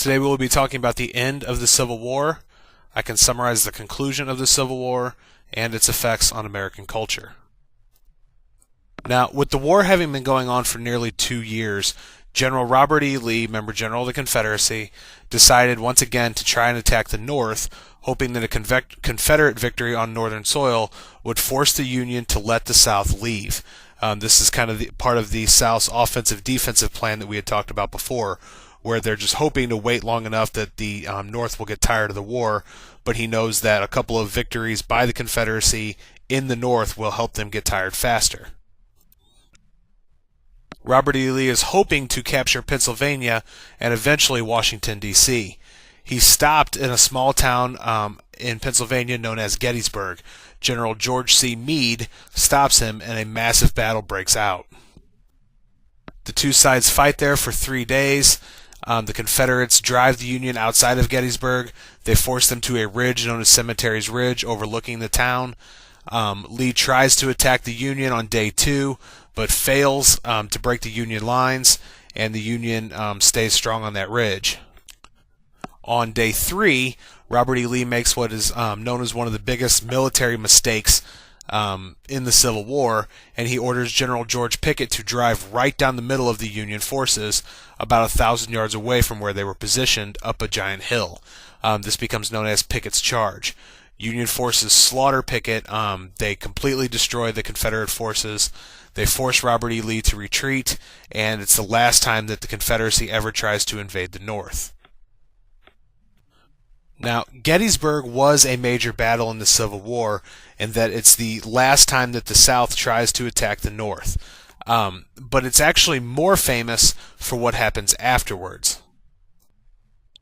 Today we will be talking about the end of the Civil War. I can summarize the conclusion of the Civil War and its effects on American culture. Now, with the war having been going on for nearly 2 years, General Robert E. Lee, member general of the Confederacy, decided once again to try and attack the North, hoping that a Confederate victory on Northern soil would force the Union to let the South leave. This is kind of part of the South's offensive-defensive plan that we had talked about before, where they're just hoping to wait long enough that the North will get tired of the war, but he knows that a couple of victories by the Confederacy in the North will help them get tired faster. Robert E. Lee is hoping to capture Pennsylvania and eventually Washington, D.C. He stopped in a small town in Pennsylvania known as Gettysburg. General George C. Meade stops him and a massive battle breaks out. The two sides fight there for 3 days. The Confederates drive the Union outside of Gettysburg. They force them to a ridge known as Cemetery's Ridge overlooking the town. Lee tries to attack the Union on day 2, but fails to break the Union lines, and the Union stays strong on that ridge. On day 3, Robert E. Lee makes what is known as one of the biggest military mistakes in the Civil War, and he orders General George Pickett to drive right down the middle of the Union forces, about 1,000 yards away from where they were positioned, up a giant hill. This becomes known as Pickett's Charge. Union forces slaughter Pickett. They completely destroy the Confederate forces. They force Robert E. Lee to retreat, and it's the last time that the Confederacy ever tries to invade the North. Now, Gettysburg was a major battle in the Civil War, in that it's the last time that the South tries to attack the North. But it's actually more famous for what happens afterwards.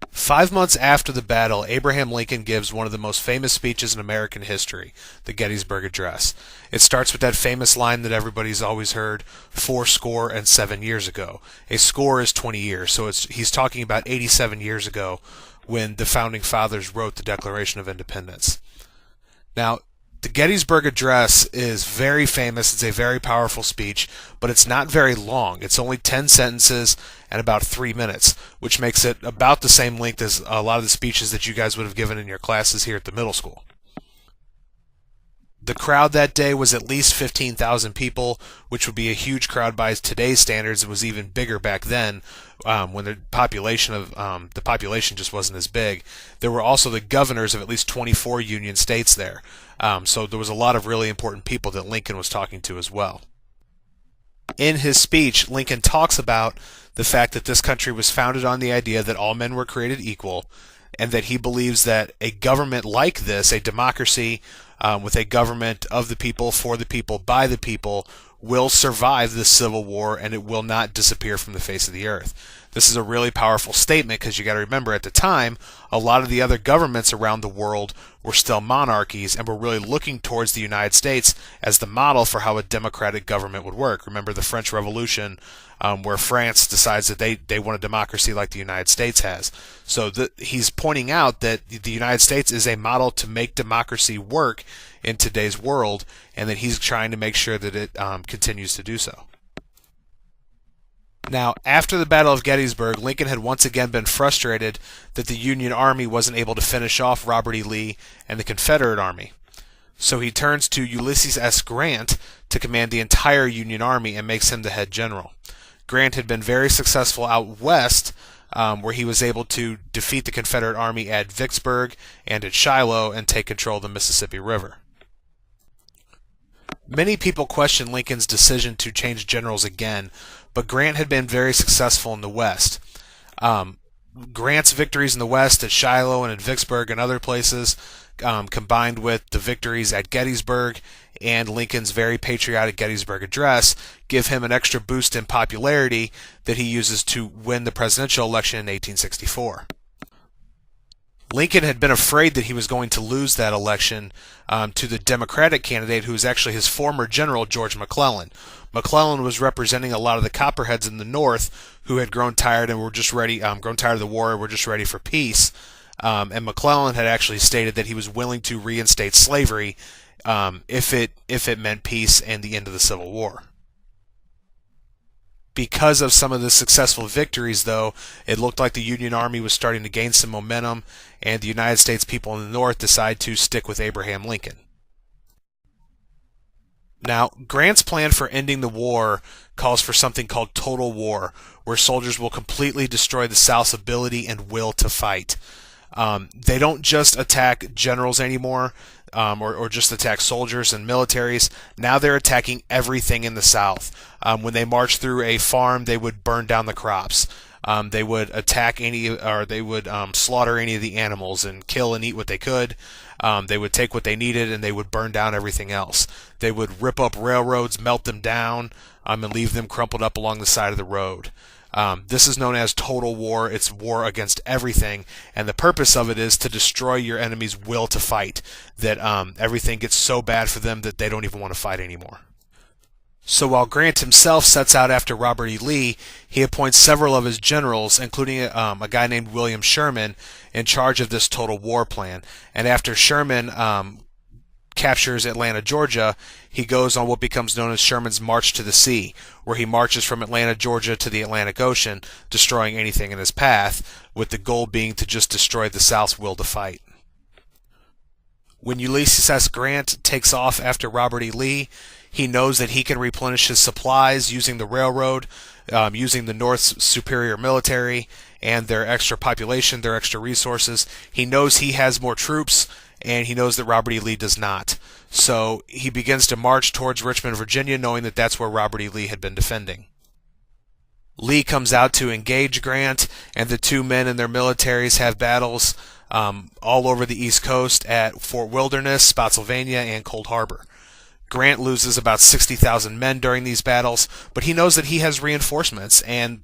5 months after the battle, Abraham Lincoln gives one of the most famous speeches in American history, the Gettysburg Address. It starts with that famous line that everybody's always heard, 77 years ago. A score is 20 years, so he's talking about 87 years ago when the Founding Fathers wrote the Declaration of Independence. Now, the Gettysburg Address is very famous. It's a very powerful speech, but it's not very long. It's only 10 sentences and about 3 minutes, which makes it about the same length as a lot of the speeches that you guys would have given in your classes here at the middle school. The crowd that day was at least 15,000 people, which would be a huge crowd by today's standards. It was even bigger back then, when the population just wasn't as big. There were also the governors of at least 24 Union states there. So there was a lot of really important people that Lincoln was talking to as well. In his speech, Lincoln talks about the fact that this country was founded on the idea that all men were created equal, and that he believes that a government like this, a democracy with a government of the people, for the people, by the people, will survive the Civil War, and it will not disappear from the face of the earth. This is a really powerful statement, because you got to remember, at the time, a lot of the other governments around the world were still monarchies and were really looking towards the United States as the model for how a democratic government would work. Remember the French Revolution, where France decides that they want a democracy like the United States has. So he's pointing out that the United States is a model to make democracy work in today's world, and that he's trying to make sure that it continues to do so. Now, after the Battle of Gettysburg, Lincoln had once again been frustrated that the Union Army wasn't able to finish off Robert E. Lee and the Confederate Army. So he turns to Ulysses S. Grant to command the entire Union Army and makes him the head general. Grant had been very successful out west, where he was able to defeat the Confederate Army at Vicksburg and at Shiloh and take control of the Mississippi River. Many people question Lincoln's decision to change generals again, but Grant had been very successful in the West. Grant's victories in the West at Shiloh and at Vicksburg and other places, combined with the victories at Gettysburg and Lincoln's very patriotic Gettysburg Address, give him an extra boost in popularity that he uses to win the presidential election in 1864. Lincoln had been afraid that he was going to lose that election to the Democratic candidate, who was actually his former general, George McClellan. McClellan was representing a lot of the Copperheads in the North who had grown tired and were just ready, grown tired of the war and were just ready for peace. And McClellan had actually stated that he was willing to reinstate slavery if it meant peace and the end of the Civil War. Because of some of the successful victories, though, it looked like the Union Army was starting to gain some momentum, and the United States people in the North decided to stick with Abraham Lincoln. Now, Grant's plan for ending the war calls for something called total war, where soldiers will completely destroy the South's ability and will to fight. They don't just attack generals anymore, or just attack soldiers and militaries. Now they're attacking everything in the South. When they march through a farm, they would burn down the crops. They would attack they would slaughter any of the animals and kill and eat what they could. They would take what they needed and they would burn down everything else. They would rip up railroads, melt them down, and leave them crumpled up along the side of the road. This is known as total war. It's war against everything, and the purpose of it is to destroy your enemy's will to fight, that everything gets so bad for them that they don't even want to fight anymore. So while Grant himself sets out after Robert E. Lee, he appoints several of his generals, including a guy named William Sherman, in charge of this total war plan. And after Sherman captures Atlanta, Georgia, he goes on what becomes known as Sherman's March to the Sea, where he marches from Atlanta, Georgia to the Atlantic Ocean, destroying anything in his path, with the goal being to just destroy the South's will to fight. When Ulysses S. Grant takes off after Robert E. Lee, he knows that he can replenish his supplies using the railroad, using the North's superior military and their extra population, their extra resources. He knows he has more troops, and he knows that Robert E. Lee does not. So he begins to march towards Richmond, Virginia, knowing that that's where Robert E. Lee had been defending. Lee comes out to engage Grant, and the two men and their militaries have battles all over the East Coast at Fort Wilderness, Spotsylvania, and Cold Harbor. Grant loses about 60,000 men during these battles, but he knows that he has reinforcements, and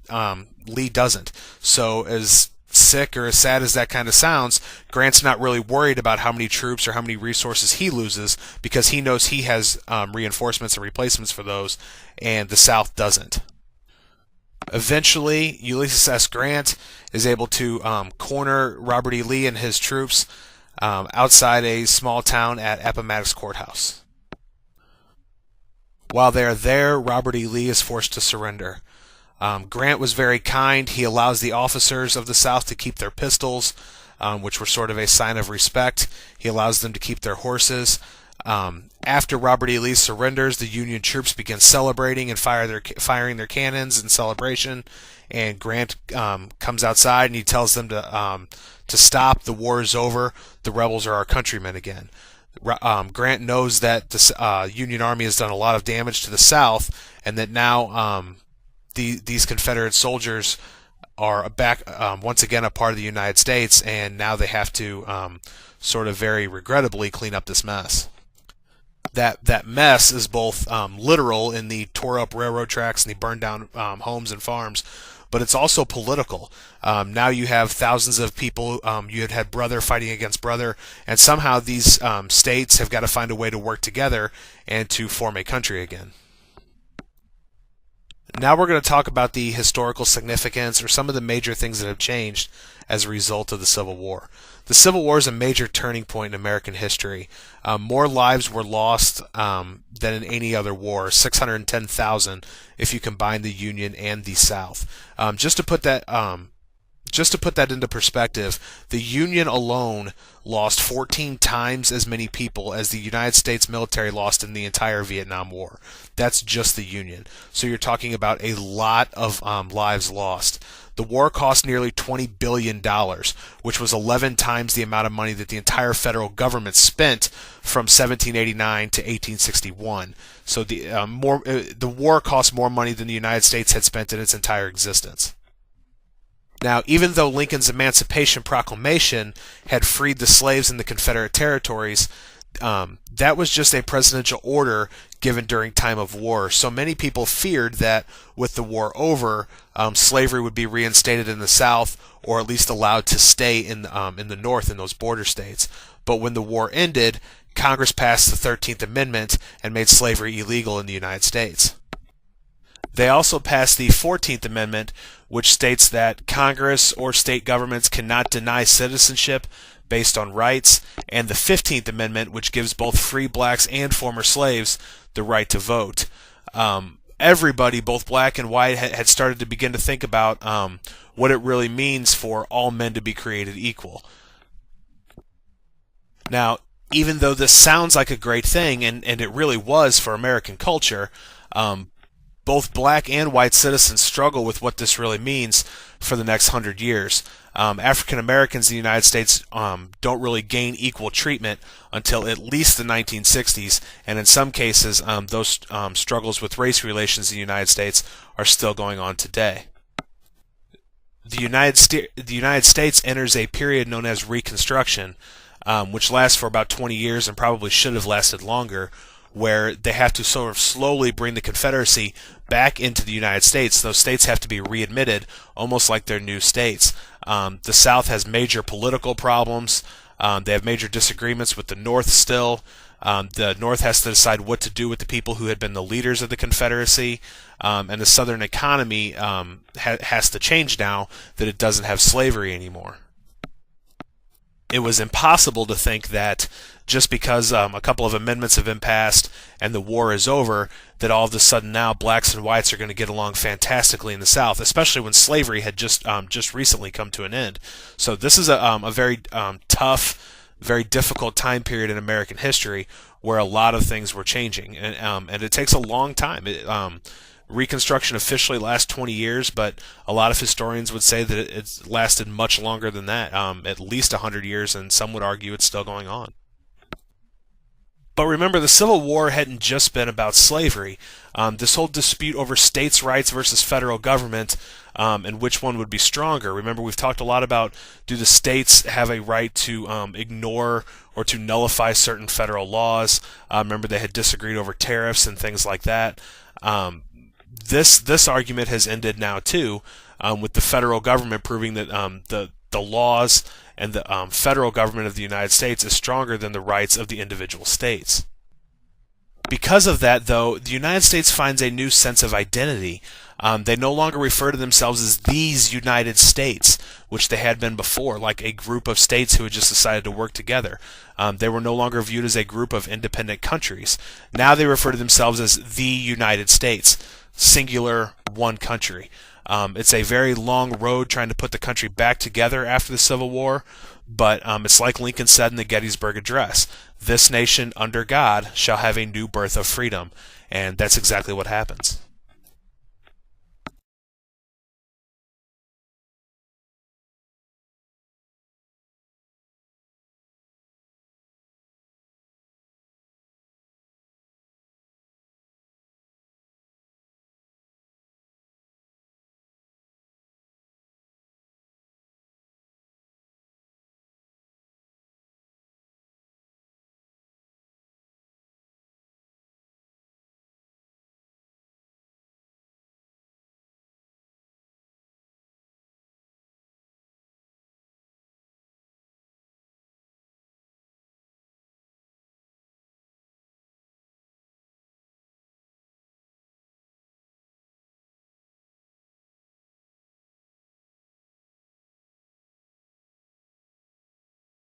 Lee doesn't. So as sick or as sad as that kind of sounds, Grant's not really worried about how many troops or how many resources he loses, because he knows he has reinforcements and replacements for those, and the South doesn't. Eventually, Ulysses S. Grant is able to corner Robert E. Lee and his troops outside a small town at Appomattox Courthouse. While they are there, Robert E. Lee is forced to surrender. Grant was very kind. He allows the officers of the South to keep their pistols, which were sort of a sign of respect. He allows them to keep their horses. After Robert E. Lee surrenders, the Union troops begin celebrating and firing their cannons in celebration. And Grant comes outside and he tells them to stop. The war is over. The rebels are our countrymen again. Grant knows that the Union Army has done a lot of damage to the South, and that now these Confederate soldiers are back once again a part of the United States, and now they have to sort of very regrettably clean up this mess. That mess is both literal in the tore up railroad tracks and the burned down homes and farms, but it's also political. Now you have thousands of people, you had brother fighting against brother, and somehow these states have got to find a way to work together and to form a country again. Now we're going to talk about the historical significance or some of the major things that have changed as a result of the Civil War. The Civil War is a major turning point in American history. More lives were lost than in any other war, 610,000 if you combine the Union and the South. Just to put that into perspective, the Union alone lost 14 times as many people as the United States military lost in the entire Vietnam War. That's just the Union. So you're talking about a lot of lives lost. The war cost nearly $20 billion, which was 11 times the amount of money that the entire federal government spent from 1789 to 1861. So the war cost more money than the United States had spent in its entire existence. Now, even though Lincoln's Emancipation Proclamation had freed the slaves in the Confederate territories, that was just a presidential order given during time of war. So many people feared that with the war over, slavery would be reinstated in the South, or at least allowed to stay in the North in those border states. But when the war ended, Congress passed the 13th Amendment and made slavery illegal in the United States. They also passed the 14th Amendment, which states that Congress or state governments cannot deny citizenship based on rights, and the 15th Amendment, which gives both free blacks and former slaves the right to vote. everybody, both black and white, had started to begin to think about what it really means for all men to be created equal. Now, even though this sounds like a great thing, and it really was for American culture, both black and white citizens struggle with what this really means for the next 100 years. African Americans in the United States don't really gain equal treatment until at least the 1960s, and in some cases, those struggles with race relations in the United States are still going on today. The United States enters a period known as Reconstruction, which lasts for about 20 years and probably should have lasted longer, where they have to sort of slowly bring the Confederacy back into the United States. Those states have to be readmitted, almost like they're new states. The South has major political problems. They have major disagreements with the North still. The North has to decide what to do with the people who had been the leaders of the Confederacy. And the Southern economy has to change now that it doesn't have slavery anymore. It was impossible to think that just because a couple of amendments have been passed and the war is over, that all of a sudden now blacks and whites are going to get along fantastically in the South, especially when slavery had just recently come to an end. So this is a very tough, very difficult time period in American history where a lot of things were changing, and it takes a long time. Reconstruction officially lasts 20 years, but a lot of historians would say that it's lasted much longer than that, at least 100 years, and some would argue it's still going on. But remember, the Civil War hadn't just been about slavery. This whole dispute over states' rights versus federal government, and which one would be stronger. Remember, we've talked a lot about, do the states have a right to ignore or to nullify certain federal laws? Remember, they had disagreed over tariffs and things like that. This argument has ended now too, with the federal government proving that the laws and the federal government of the United States is stronger than the rights of the individual states. Because of that, though, the United States finds a new sense of identity. They no longer refer to themselves as these United States, which they had been before, like a group of states who had just decided to work together. They were no longer viewed as a group of independent countries. Now they refer to themselves as the United States, singular, one country. It's a very long road trying to put the country back together after the Civil War, but it's like Lincoln said in the Gettysburg Address, "This nation under God shall have a new birth of freedom," and that's exactly what happens.